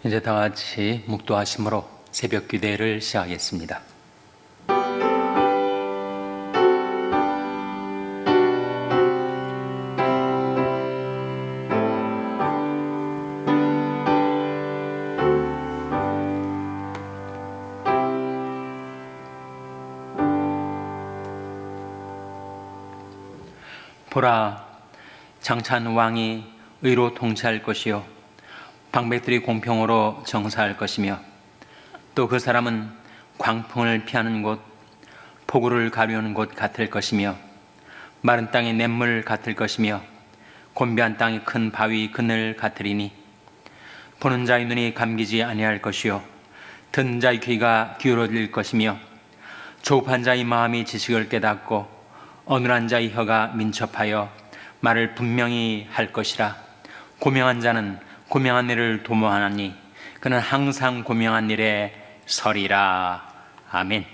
이제 다 같이 묵도하심으로 새벽 기도회를 시작하겠습니다. 보라, 장차한 왕이 의로 통치할 것이요 방백들이 공평으로 정사할 것이며 또 그 사람은 광풍을 피하는 곳, 폭우를 가려는 곳 같을 것이며 마른 땅의 냇물 같을 것이며 곤비한 땅의 큰 바위 그늘 같으리니 보는 자의 눈이 감기지 아니할 것이요 듣는 자의 귀가 기울어질 것이며 조급한 자의 마음이 지식을 깨닫고 어눌한 자의 혀가 민첩하여 말을 분명히 할 것이라. 고명한 자는 고명한 일을 도모하나니 그는 항상 고명한 일에 서리라. 아멘.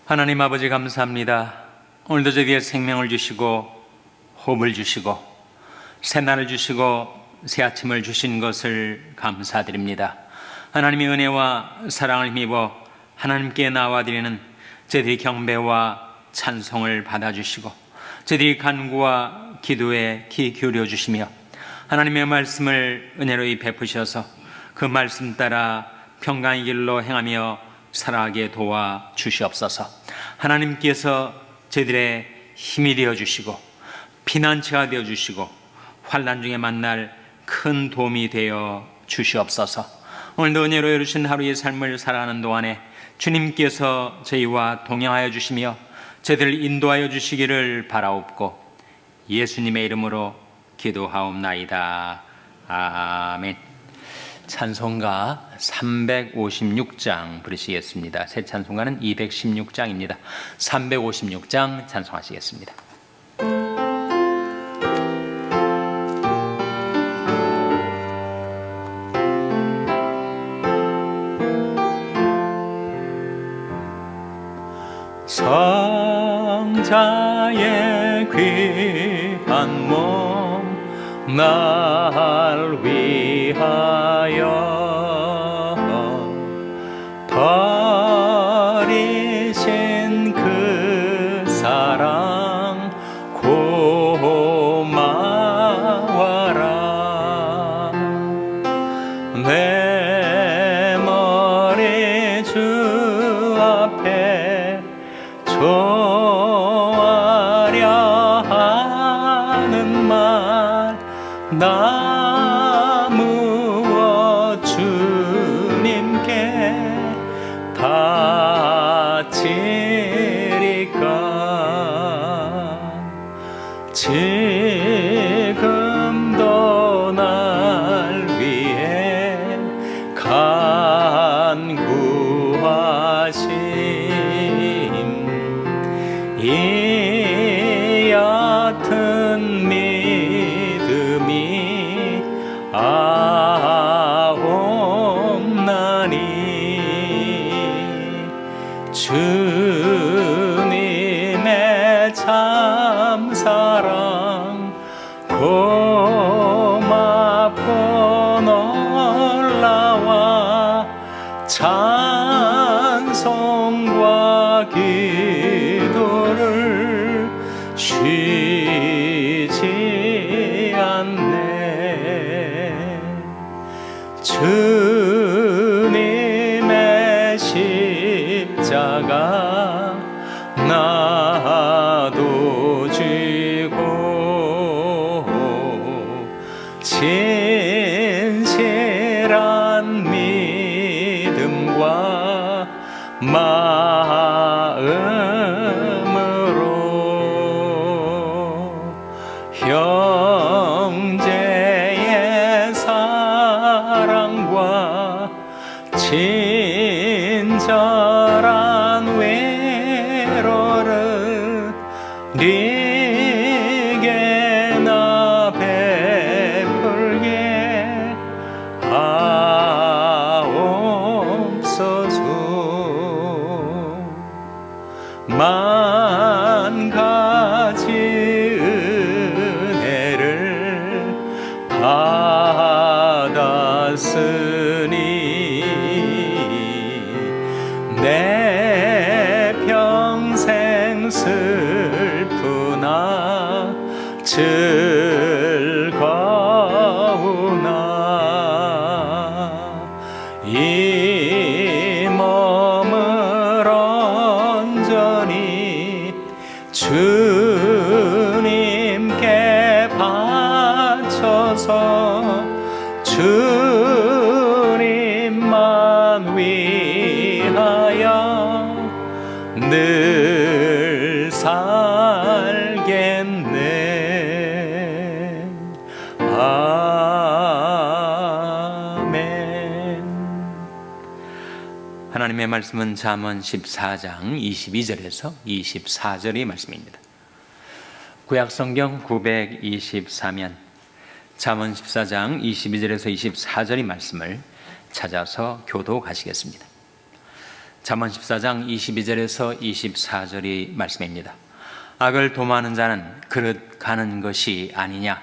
하나님 아버지 감사합니다. 오늘도 저희에게 생명을 주시고 호흡을 주시고 새날을 주시고 새 아침을 주신 것을 감사드립니다. 하나님의 은혜와 사랑을 힘입어 하나님께 나와드리는 저희들이 경배와 찬송을 받아주시고 저희들이 간구와 기도에 귀 기울여 주시며 하나님의 말씀을 은혜로이 베푸셔서 그 말씀 따라 평강의 길로 행하며 살아가게 도와 주시옵소서. 하나님께서 저희들의 힘이 되어 주시고 피난처가 되어 주시고 환난 중에 만날 큰 도움이 되어 주시옵소서. 오늘도 은혜로 이루신 하루의 삶을 살아가는 동안에 주님께서 저희와 동행하여 주시며 저희들을 인도하여 주시기를 바라옵고 예수님의 이름으로 기도하옵나이다. 아멘. 찬송가 356장 부르시겠습니다. 새 찬송가는 216장입니다. 356장 찬송하시겠습니다. 성자의 귀한 몸 날 위하여 버리신 그 사랑 고마워라. 내 머리 주 앞에 좋아하려 하는 말 나무어 주님께 바치리까. 지금도 날 위해 간구하심 이 얕은 믿음이 아옵나니 주님의 참사랑 고맙고 놀라와 찬송과 기도를 쉬지 않네. 주님의 십자가 나도 지고 진실한 믿음과 마음으로 형제의 사랑과 친절한 외로를 네게 나 베풀게 하옵소서. 만 가지 즐거우나 이 몸을 온전히 주님께 바쳐서 주님만 위하여 늘 살겠네. 아멘. 하나님의 말씀은 잠언 14장 22절에서 24절의 말씀입니다. 구약성경 924면 잠언 14장 22절에서 24절의 말씀을 찾아서 교도가시겠습니다. 잠언 14장 22절에서 24절의 말씀입니다. 악을 도모하는 자는 그릇 가는 것이 아니냐.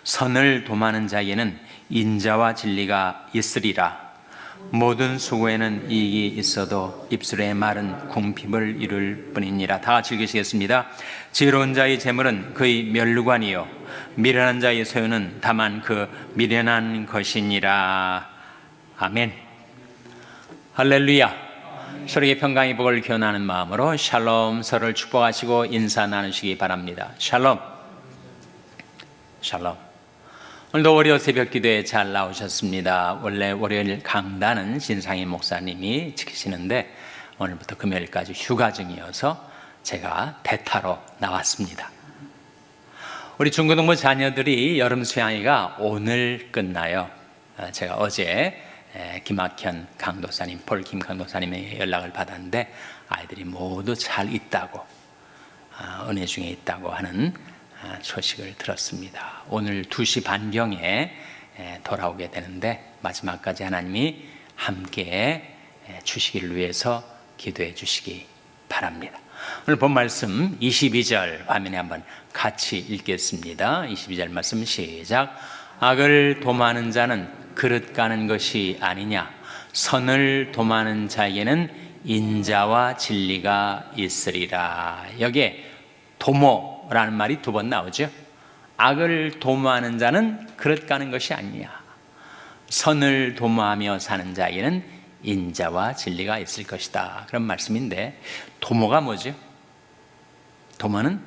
선을 도모하는 자에게는 인자와 진리가 있으리라. 모든 수고에는 이익이 있어도 입술의 말은 궁핍을 이룰 뿐이니라. 다 같이 읽으시겠습니다. 지혜로운 자의 재물은 그의 멸류관이요 미련한 자의 소유는 다만 그 미련한 것이니라. 아멘. 할렐루야. 서로에게 평강의 복을 기원하는 마음으로 샬롬, 서로를 축복하시고 인사 나누시기 바랍니다. 샬롬. 샬롬. 오늘도 월요 새벽 기도에 잘 나오셨습니다. 원래 월요일 강단은 신상희 목사님이 지키시는데 오늘부터 금요일까지 휴가 중이어서 제가 대타로 나왔습니다. 우리 중고등부 자녀들이 여름 수양회가 오늘 끝나요. 제가 어제 김학현 강도사님, 폴킴 강도사님의 연락을 받았는데 아이들이 모두 잘 있다고, 은혜 중에 있다고 하는 소식을 들었습니다. 오늘 2시 반경에 돌아오게 되는데 마지막까지 하나님이 함께 주시기를 위해서 기도해 주시기 바랍니다. 오늘 본 말씀 22절 화면에 한번 같이 읽겠습니다. 22절 말씀 시작. 악을 도모하는 자는 그릇 가는 것이 아니냐. 선을 도모하는 자에게는 인자와 진리가 있으리라. 여기에 도모라는 말이 2번 나오죠. 악을 도모하는 자는 그릇 가는 것이 아니냐. 선을 도모하며 사는 자에게는 인자와 진리가 있을 것이다. 그런 말씀인데 도모가 뭐죠? 도모는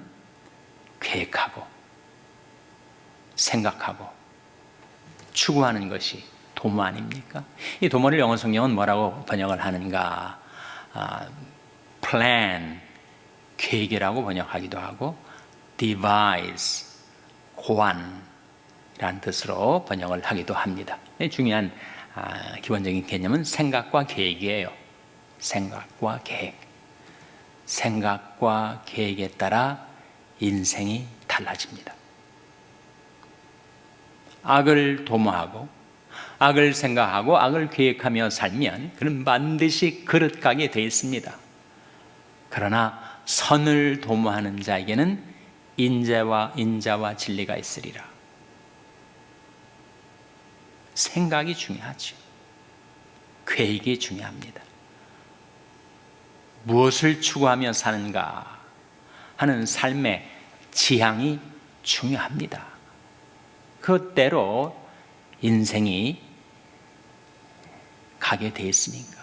계획하고 생각하고 추구하는 것이 도모 아닙니까? 이 도모를 영어 성경은 뭐라고 번역을 하는가? plan, 계획이라고 번역하기도 하고 devise, 고안이라는 뜻으로 번역을 하기도 합니다. 중요한 기본적인 개념은 생각과 계획이에요. 생각과 계획. 생각과 계획에 따라 인생이 달라집니다. 악을 도모하고 악을 생각하고 악을 계획하며 살면 그는 반드시 그릇 가게 되어 있습니다. 그러나 선을 도모하는 자에게는 인자와 진리가 있으리라. 생각이 중요하죠. 계획이 중요합니다. 무엇을 추구하며 사는가 하는 삶의 지향이 중요합니다. 그대로 인생이 가게 되어 있으니까.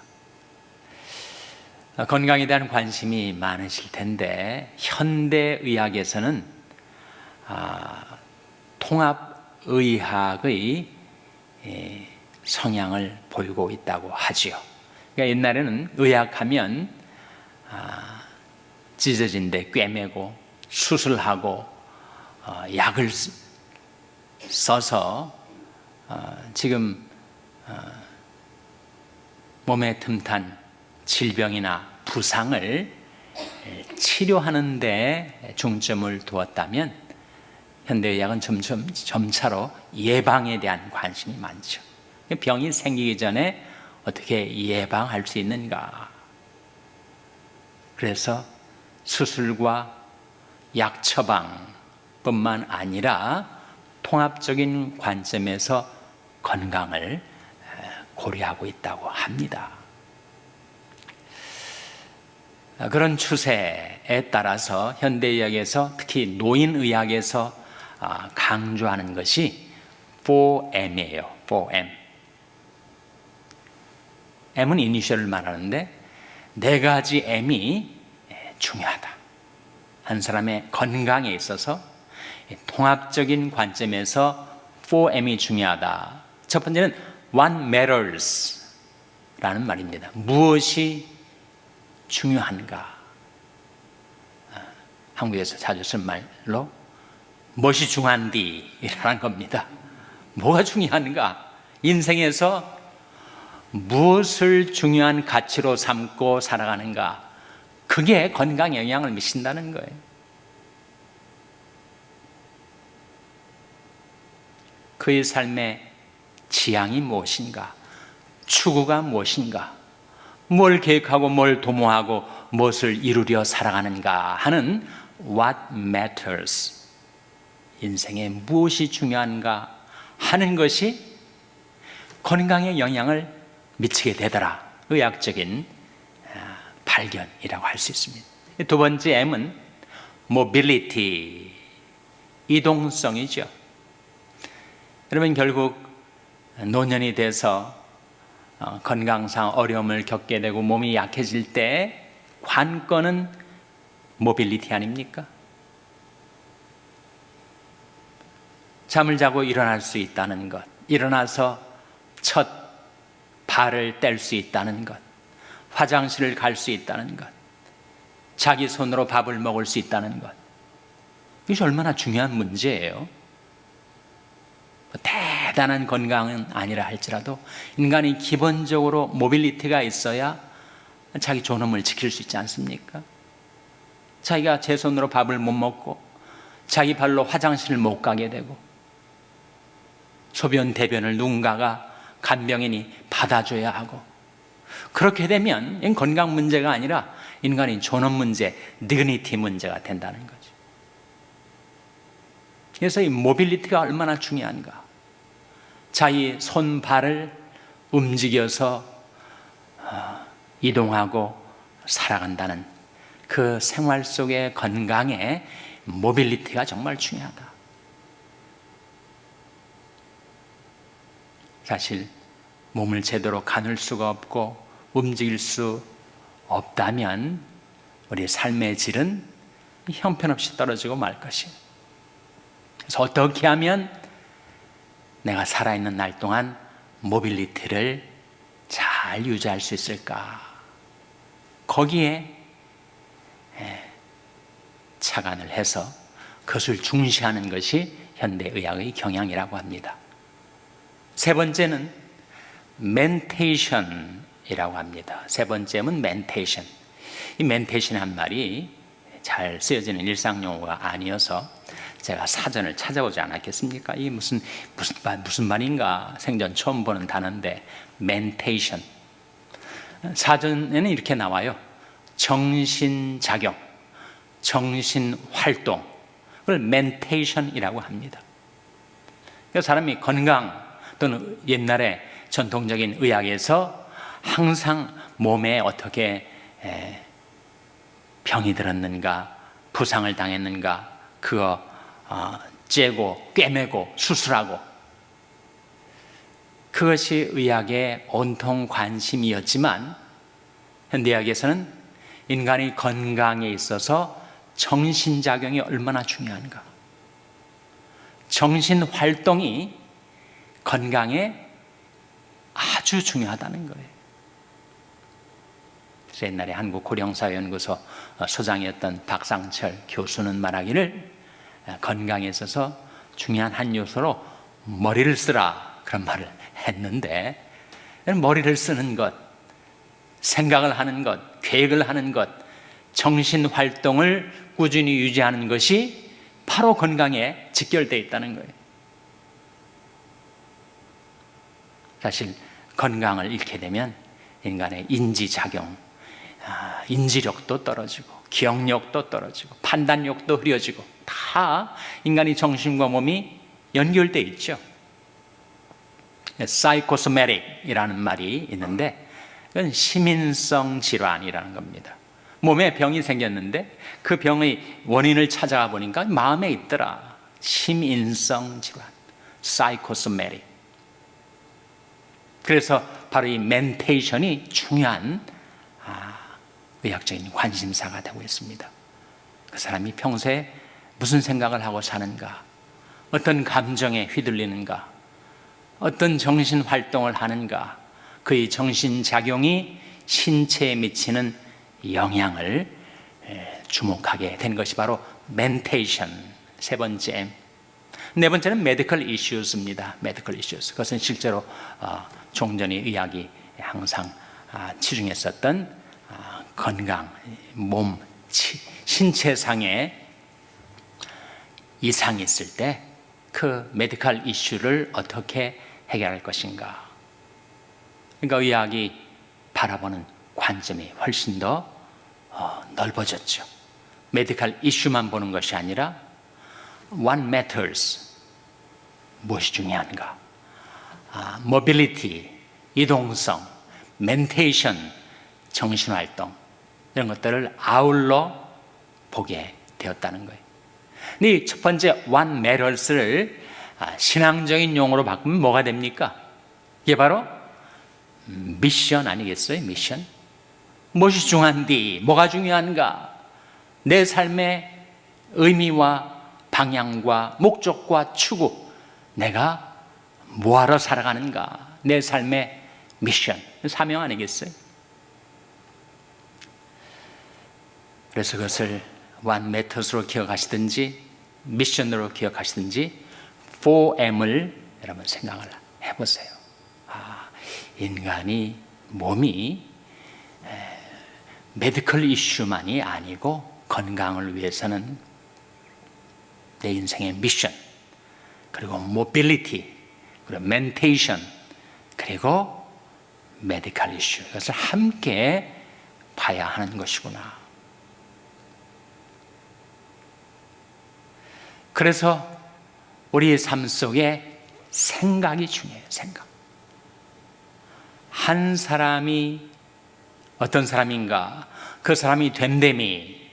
건강에 대한 관심이 많으실 텐데 현대의학에서는 통합의학의 성향을 보이고 있다고 하지요. 그러니까 옛날에는 의학하면 찢어진 데 꿰매고 수술하고 약을 써서 지금 몸에 틈탄 질병이나 부상을 치료하는 데 중점을 두었다면 현대의학은 점차로 예방에 대한 관심이 많죠. 병이 생기기 전에 어떻게 예방할 수 있는가. 그래서 수술과 약 처방뿐만 아니라 통합적인 관점에서 건강을 고려하고 있다고 합니다. 그런 추세에 따라서 현대의학에서 특히 노인의학에서 강조하는 것이 4M이에요. 4M. M은 이니셜을 말하는데 네 가지 M이 중요하다. 한 사람의 건강에 있어서 통합적인 관점에서 4M이 중요하다. 첫 번째는 What matters 라는 말입니다. 무엇이 중요한가? 한국에서 자주 쓴 말로 무엇이 중요한디? 이라는 겁니다. 뭐가 중요한가? 인생에서 무엇을 중요한 가치로 삼고 살아가는가? 그게 건강에 영향을 미친다는 거예요. 그의 삶의 지향이 무엇인가? 추구가 무엇인가? 뭘 계획하고 뭘 도모하고 무엇을 이루려 살아가는가 하는 What matters, 인생에 무엇이 중요한가 하는 것이 건강에 영향을 미치게 되더라. 의학적인 발견이라고 할 수 있습니다. 두 번째 M은 mobility, 이동성이죠. 여러분 결국 노년이 돼서 건강상 어려움을 겪게 되고 몸이 약해질 때 관건은 모빌리티 아닙니까? 잠을 자고 일어날 수 있다는 것, 일어나서 첫 발을 뗄 수 있다는 것, 화장실을 갈 수 있다는 것, 자기 손으로 밥을 먹을 수 있다는 것, 이것이 얼마나 중요한 문제예요. 대단한 건강은 아니라 할지라도 인간이 기본적으로 모빌리티가 있어야 자기 존엄을 지킬 수 있지 않습니까? 자기가 제 손으로 밥을 못 먹고 자기 발로 화장실을 못 가게 되고 소변 대변을 누군가가 간병인이 받아줘야 하고, 그렇게 되면 이건 건강 문제가 아니라 인간의 존엄 문제, 디그니티 문제가 된다는 거죠. 그래서 이 모빌리티가 얼마나 중요한가? 자기 손, 발을 움직여서 이동하고 살아간다는 그 생활 속의 건강에 모빌리티가 정말 중요하다. 사실 몸을 제대로 가눌 수가 없고 움직일 수 없다면 우리 삶의 질은 형편없이 떨어지고 말 것이에요. 그래서 어떻게 하면 내가 살아있는 날 동안 모빌리티를 잘 유지할 수 있을까? 거기에 착안을 해서 그것을 중시하는 것이 현대의학의 경향이라고 합니다. 세 번째는 멘테이션이라고 합니다. 세 번째는 멘테이션. 이 멘테이션 한 말이 잘 쓰여지는 일상용어가 아니어서 제가 사전을 찾아보지 않았겠습니까? 이게 무슨 말인가 생전 처음 보는 단어인데, 멘테이션. 사전에는 이렇게 나와요. 정신작용, 정신활동, 그걸 멘테이션이라고 합니다. 그래서 사람이 건강 또는 옛날에 전통적인 의학에서 항상 몸에 어떻게 병이 들었는가, 부상을 당했는가, 그거 째고 꿰매고 수술하고, 그것이 의학의 온통 관심이었지만 현대의학에서는 인간의 건강에 있어서 정신작용이 얼마나 중요한가, 정신활동이 건강에 아주 중요하다는 거예요. 그래서 옛날에 한국고령사연구소 소장이었던 박상철 교수는 말하기를 건강에 있어서 중요한 한 요소로 머리를 쓰라, 그런 말을 했는데, 머리를 쓰는 것, 생각을 하는 것, 계획을 하는 것, 정신활동을 꾸준히 유지하는 것이 바로 건강에 직결되어 있다는 거예요. 사실 건강을 잃게 되면 인간의 인지작용, 인지력도 떨어지고 기억력도 떨어지고 판단력도 흐려지고, 다 인간의 정신과 몸이 연결되어 있죠. 사이코소매틱이라는 말이 있는데, 그건 시민성 질환이라는 겁니다. 몸에 병이 생겼는데 그 병의 원인을 찾아가 보니까 마음에 있더라. 심인성 질환, 사이코소메릭. 그래서 바로 이 멘테이션이 중요한 의학적인 관심사가 되고 있습니다. 그 사람이 평소에 무슨 생각을 하고 사는가, 어떤 감정에 휘둘리는가, 어떤 정신 활동을 하는가, 그의 정신작용이 신체에 미치는 영향을 주목하게 된 것이 바로 멘테이션. 세 번째. 네 번째는 medical issues입니다. medical issues. 그것은 실제로 종전의 의학이 항상 치중했었던 건강, 몸, 신체상의 이상이 있을 때 그 메디컬 이슈를 어떻게 해결할 것인가. 그러니까 의학이 바라보는 관점이 훨씬 더 넓어졌죠. 메디컬 이슈만 보는 것이 아니라 what matters, 무엇이 중요한가, mobility, 이동성, mentation, 정신활동, 이런 것들을 아울러 보게 되었다는 거예요. 이 첫 번째 what matters를 신앙적인 용어로 바꾸면 뭐가 됩니까? 이게 바로 미션 아니겠어요? 미션. 무엇이 중요한디? 뭐가 중요한가? 내 삶의 의미와 방향과 목적과 추구, 내가 뭐하러 살아가는가? 내 삶의 미션, 사명 아니겠어요? 그래서 그것을 one method으로 기억하시든지 미션으로 기억하시든지 4M을 여러분 생각을 해보세요. 인간이 몸이 메디컬 이슈만이 아니고 건강을 위해서는 내 인생의 미션, 그리고 모빌리티, 그리고 멘테이션, 그리고 메디컬 이슈, 이것을 함께 봐야 하는 것이구나. 그래서 우리의 삶 속에 생각이 중요해요. 생각. 한 사람이 어떤 사람인가, 그 사람이 됨됨이,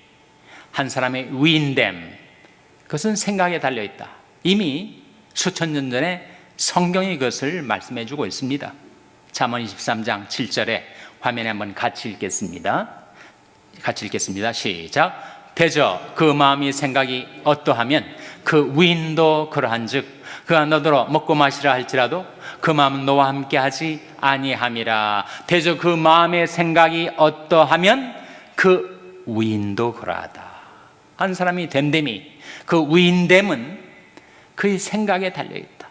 한 사람의 위인됨, 그것은 생각에 달려있다. 이미 수천 년 전에 성경이 그것을 말씀해 주고 있습니다. 잠언 23장 7절에 화면에 한번 같이 읽겠습니다. 시작. 대저 그 마음이 생각이 어떠하면 그 위인도 그러한즉 그가 너더러 먹고 마시라 할지라도 그 마음은 너와 함께하지 아니함이라. 대저 그 마음의 생각이 어떠하면 그 위인도 그러하다. 한 사람이 됨됨이, 그 위인됨은 그의 생각에 달려있다.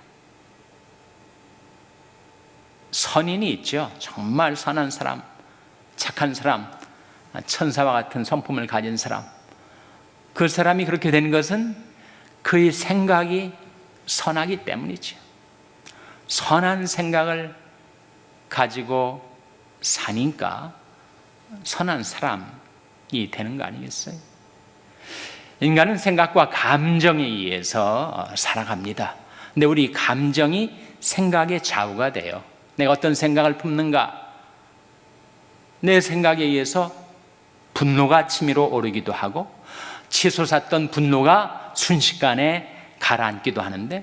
선인이 있죠. 정말 선한 사람, 착한 사람, 천사와 같은 성품을 가진 사람, 그 사람이 그렇게 된 것은 그의 생각이 선하기 때문이죠. 선한 생각을 가지고 사니까 선한 사람이 되는 거 아니겠어요? 인간은 생각과 감정에 의해서 살아갑니다. 근데 우리 감정이 생각의 좌우가 돼요. 내가 어떤 생각을 품는가, 내 생각에 의해서 분노가 치밀어 오르기도 하고 치솟았던 분노가 순식간에 가라앉기도 하는데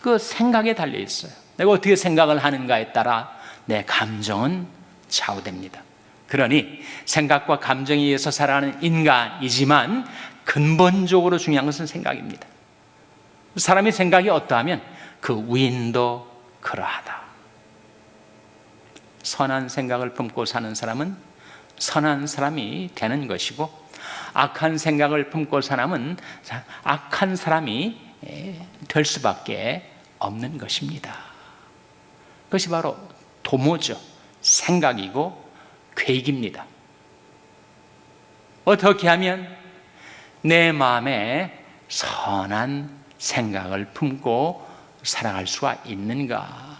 그 생각에 달려 있어요. 내가 어떻게 생각을 하는가에 따라 내 감정은 좌우됩니다. 그러니 생각과 감정에 의해서 살아가는 인간이지만 근본적으로 중요한 것은 생각입니다. 사람의 생각이 어떠하면 그 위인도 그러하다. 선한 생각을 품고 사는 사람은 선한 사람이 되는 것이고, 악한 생각을 품고 사람은 악한 사람이 될 수밖에 없는 것입니다. 그것이 바로 도모죠. 생각이고 계획입니다. 어떻게 하면 내 마음에 선한 생각을 품고 살아갈 수가 있는가?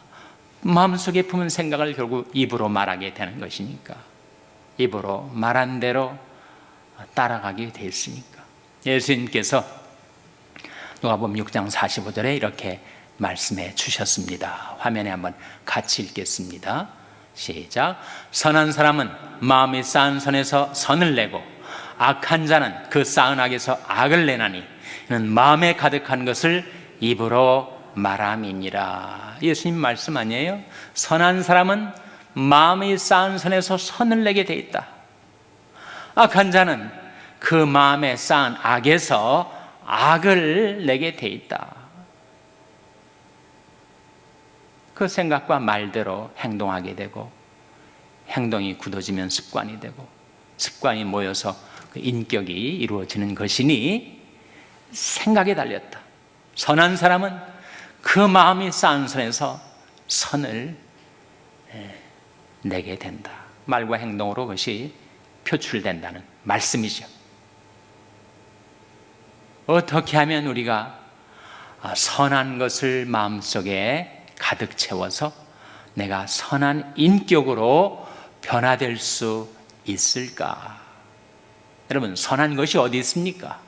마음속에 품은 생각을 결국 입으로 말하게 되는 것이니까, 입으로 말한 대로 따라가게 됐으니까. 예수님께서 누가복음 6장 45절에 이렇게 말씀해 주셨습니다. 화면에 한번 같이 읽겠습니다. 시작. 선한 사람은 마음이 쌓은 선에서 선을 내고 악한 자는 그 쌓은 악에서 악을 내나니 이는 마음에 가득한 것을 입으로 말함이니라. 예수님 말씀 아니에요? 선한 사람은 마음이 쌓은 선에서 선을 내게 돼 있다. 악한 자는 그 마음에 쌓은 악에서 악을 내게 돼 있다. 그 생각과 말대로 행동하게 되고, 행동이 굳어지면 습관이 되고, 습관이 모여서 그 인격이 이루어지는 것이니 생각에 달렸다. 선한 사람은 그 마음이 쌓은 선에서 선을 내게 된다. 말과 행동으로 그것이 표출된다는 말씀이죠. 어떻게 하면 우리가 선한 것을 마음속에 가득 채워서 내가 선한 인격으로 변화될 수 있을까? 여러분, 선한 것이 어디 있습니까?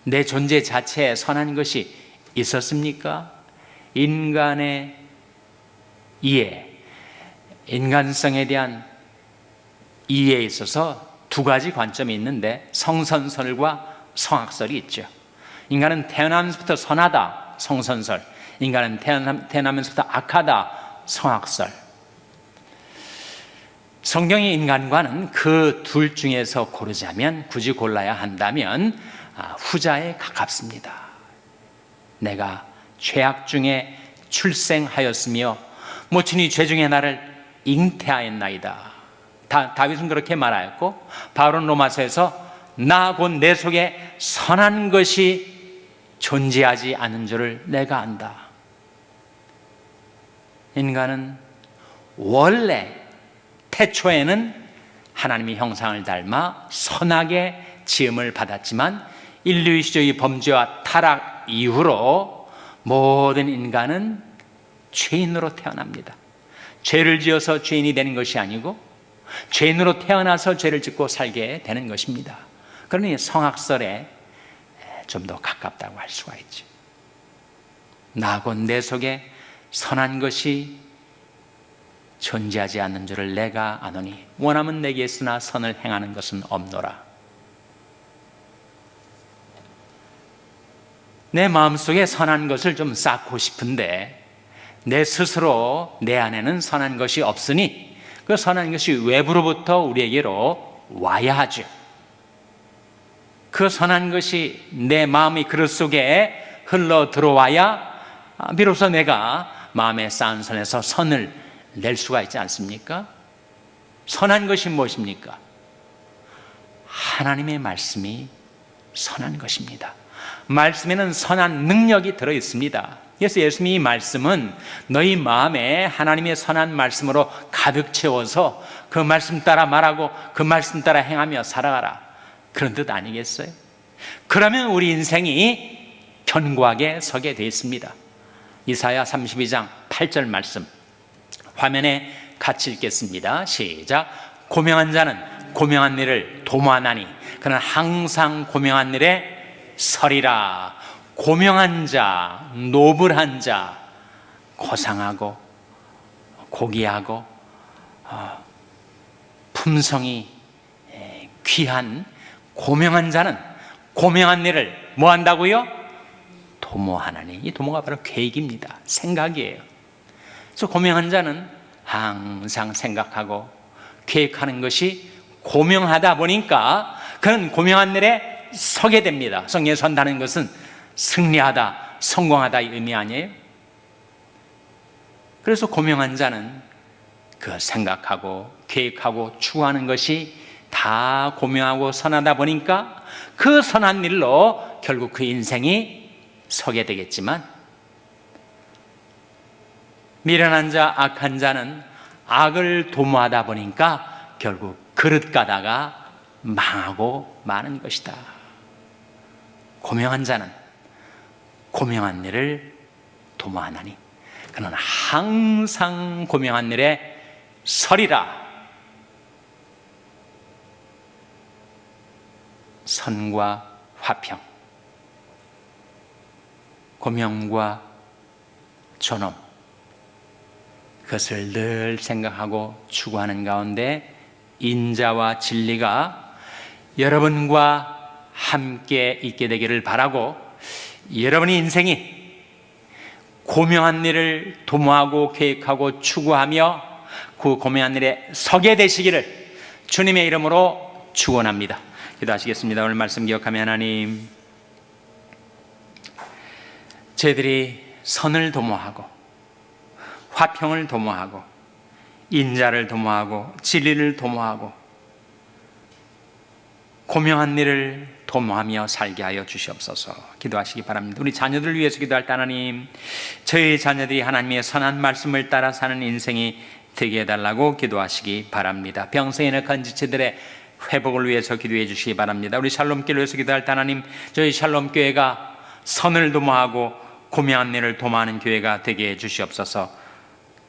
내 존재 자체에 선한 것이 있었습니까? 인간의 이해, 인간성에 대한 이해에 있어서 두 가지 관점이 있는데 성선설과 성악설이 있죠. 인간은 태어나면서부터 선하다, 성선설. 인간은 태어나면서부터 악하다, 성악설. 성경의 인간과는 그 둘 중에서 고르자면, 굳이 골라야 한다면 후자에 가깝습니다. 내가 죄악 중에 출생하였으며 모친이 죄 중에 나를 잉태하였나이다. 다윗은 그렇게 말하였고, 바울은 로마서에서 나 곧 내 속에 선한 것이 존재하지 않는 줄을 내가 안다. 인간은 원래 태초에는 하나님의 형상을 닮아 선하게 지음을 받았지만 인류의 시조의 범죄와 타락 이후로 모든 인간은 죄인으로 태어납니다. 죄를 지어서 죄인이 되는 것이 아니고 죄인으로 태어나서 죄를 짓고 살게 되는 것입니다. 그러니 성악설에 좀 더 가깝다고 할 수가 있죠. 나 곧 내 속에 선한 것이 존재하지 않는 줄을 내가 아노니 원하면 내게 있으나 선을 행하는 것은 없노라. 내 마음속에 선한 것을 좀 쌓고 싶은데 내 스스로 내 안에는 선한 것이 없으니 그 선한 것이 외부로부터 우리에게로 와야 하죠. 그 선한 것이 내 마음의 그릇 속에 흘러 들어와야 비로소 내가 마음에 쌓은 선에서 선을 낼 수가 있지 않습니까? 선한 것이 무엇입니까? 하나님의 말씀이 선한 것입니다. 말씀에는 선한 능력이 들어 있습니다. 그래서 예수님이 말씀은 너희 마음에 하나님의 선한 말씀으로 가득 채워서 그 말씀 따라 말하고 그 말씀 따라 행하며 살아가라, 그런 뜻 아니겠어요? 그러면 우리 인생이 견고하게 서게 되어 있습니다. 이사야 32장 8절 말씀 화면에 같이 읽겠습니다. 시작. 고명한 자는 고명한 일을 도모하나니 그는 항상 고명한 일에 서리라. 고명한 자, 노블한 자, 고상하고 고귀하고 품성이 귀한 고명한 자는 고명한 일을 뭐 한다고요? 도모하나니. 이 도모가 바로 계획입니다. 생각이에요. 그래서 고명한 자는 항상 생각하고 계획하는 것이 고명하다 보니까 그는 고명한 일에 서게 됩니다. 성경에 선다는 것은 승리하다, 성공하다 이 의미 아니에요? 그래서 고명한 자는 그 생각하고 계획하고 추구하는 것이 다 고명하고 선하다 보니까 그 선한 일로 결국 그 인생이 서게 되겠지만, 미련한 자, 악한 자는 악을 도모하다 보니까 결국 그릇 가다가 망하고 마는 것이다. 고명한 자는 고명한 일을 도모하나니 그는 항상 고명한 일에 서리라. 선과 화평, 고명과 존엄, 그것을 늘 생각하고 추구하는 가운데 인자와 진리가 여러분과 함께 있게 되기를 바라고, 여러분의 인생이 고명한 일을 도모하고 계획하고 추구하며 그 고명한 일에 서게 되시기를 주님의 이름으로 축원합니다. 기도하시겠습니다. 오늘 말씀 기억하며 하나님, 저희들이 선을 도모하고 화평을 도모하고 인자를 도모하고 진리를 도모하고 고명한 일을 도모하며 살게 하여 주시옵소서. 기도하시기 바랍니다. 우리 자녀들을 위해서 기도할 때 하나님, 저희 자녀들이 하나님의 선한 말씀을 따라 사는 인생이 되게 해달라고 기도하시기 바랍니다. 병성에 넣은 지체들의 회복을 위해서 기도해 주시기 바랍니다. 우리 샬롬교회를 위해서 기도할 때 하나님, 저희 샬롬교회가 선을 도모하고 고명한 일을 도모하는 교회가 되게 해 주시옵소서.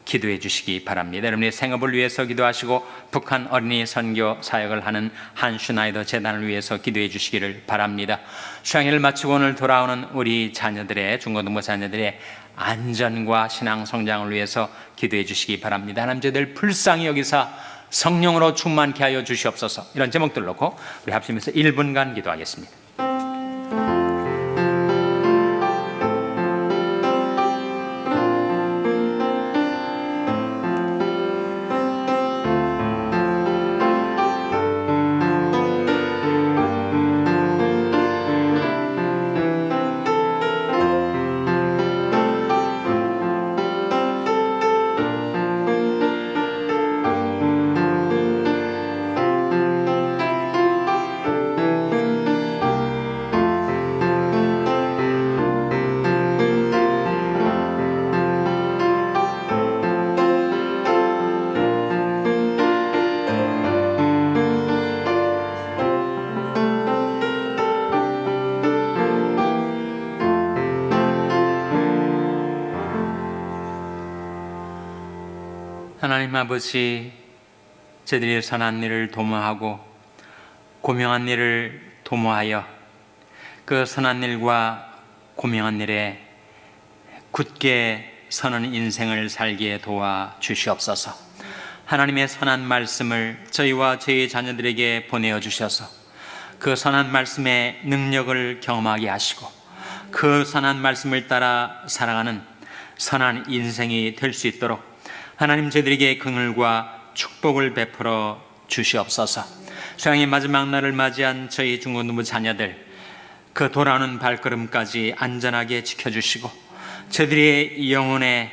기도해 주시기 바랍니다. 여러분의 생업을 위해서 기도하시고 북한 어린이 선교 사역을 하는 한슈나이더 재단을 위해서 기도해 주시기를 바랍니다. 수양회를 마치고 오늘 돌아오는 우리 자녀들의, 중고등부 자녀들의 안전과 신앙 성장을 위해서 기도해 주시기 바랍니다. 하나님, 저희들 불쌍히 여기사 성령으로 충만케 하여 주시옵소서. 이런 제목들 놓고 우리 합심해서 1분간 기도하겠습니다. 하나님 아버지, 저희들이 선한 일을 도모하고 고명한 일을 도모하여 그 선한 일과 고명한 일에 굳게 서는 인생을 살게 도와 주시옵소서. 하나님의 선한 말씀을 저희와 저희 자녀들에게 보내어 주셔서 그 선한 말씀의 능력을 경험하게 하시고 그 선한 말씀을 따라 살아가는 선한 인생이 될 수 있도록 하나님, 저희들에게 긍휼과 축복을 베풀어 주시옵소서. 수양의 마지막 날을 맞이한 저희 중고등부 자녀들, 그 돌아오는 발걸음까지 안전하게 지켜주시고 저희들의 영혼에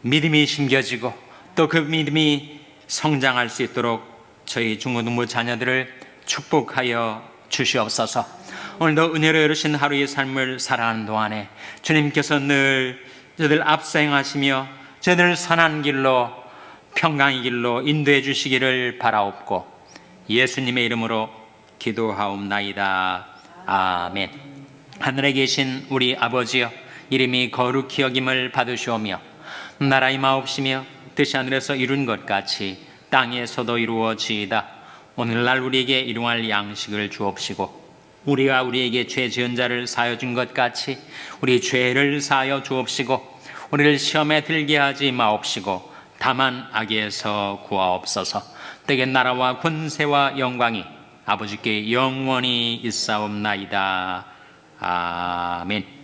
믿음이 심겨지고 또 그 믿음이 성장할 수 있도록 저희 중고등부 자녀들을 축복하여 주시옵소서. 오늘도 은혜로 이루신 하루의 삶을 살아가는 동안에 주님께서 늘 저희들 앞서 행하시며 저희들을 선한 길로, 평강의 길로 인도해 주시기를 바라옵고 예수님의 이름으로 기도하옵나이다. 아멘. 하늘에 계신 우리 아버지여, 이름이 거룩히 여김을 받으시오며 나라의 마옵시며 뜻이 하늘에서 이룬 것 같이 땅에서도 이루어지이다. 오늘날 우리에게 일용할 양식을 주옵시고 우리가 우리에게 죄 지은 자를 사하여 준 것 같이 우리 죄를 사하여 주옵시고 우리를 시험에 들게 하지 마옵시고 다만 악에서 구하옵소서. 때에 나라와 권세와 영광이 아버지께 영원히 있사옵나이다. 아멘.